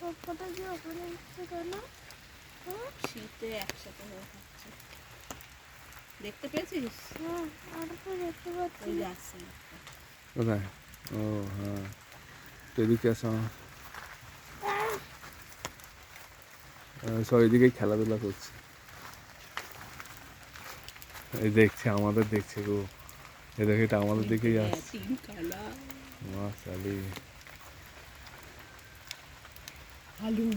সবকটা যে ওখানে উঠছে কেন? শীতে একসাথে হয়ে থাকছে। দেখতে পেয়েছিস? হ্যাঁ, আর তো দেখতে পাচ্ছি ওই না। যাচ্ছে কোথায়? ও হ্যাঁ, এদিকে আসো। সব এদিকেই খেলাধুলা করছে। এই দেখছে, আমাদের দেখছে গো। এ দেখে এটা আমাদের দিকেই আসছে। তিন কালা মা শালি। আলু।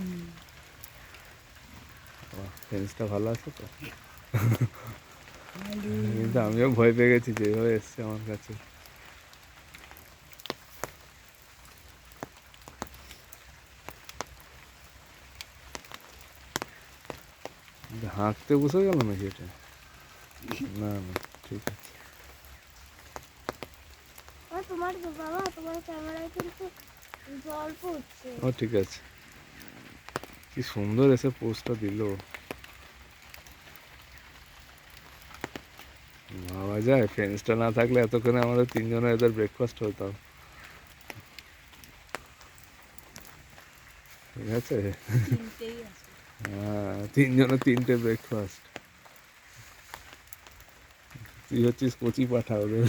ফেন্সটা ভালো আছে তো। আলু। কিন্তু আমিও ভয় পেয়ে গেছি যেভাবে এসছে আমার কাছে। হাঁকতে বসে গেল নাকি এটা? না না, ঠিক আছে। তোমার বাবা, তোমার ক্যামেরায় কিন্তু জল পড়ছে। ও ঠিক আছে। কি সুন্দর এসে পোস্টটা দিল। ভাবা যায় ফেন্সটা না থাকলে এতক্ষণে আমাদের তিনজনের এদের ব্রেকফাস্ট হতাম। ঠিক আছে। তিনটেই আছে। হ্যাঁ, তিনজনের তিনটে ব্রেকফাস্ট। তুই হচ্ছিস কচি পাঠা ওদের।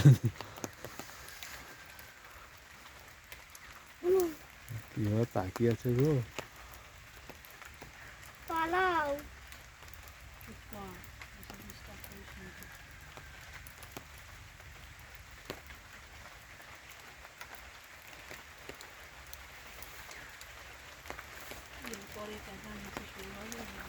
কিভাবে তাকিয়ে আছে গো। পালাও। চুপ কর, এসব disturb করিস না তো। এরপরে কেমন হচ্ছে শুরু হবে না।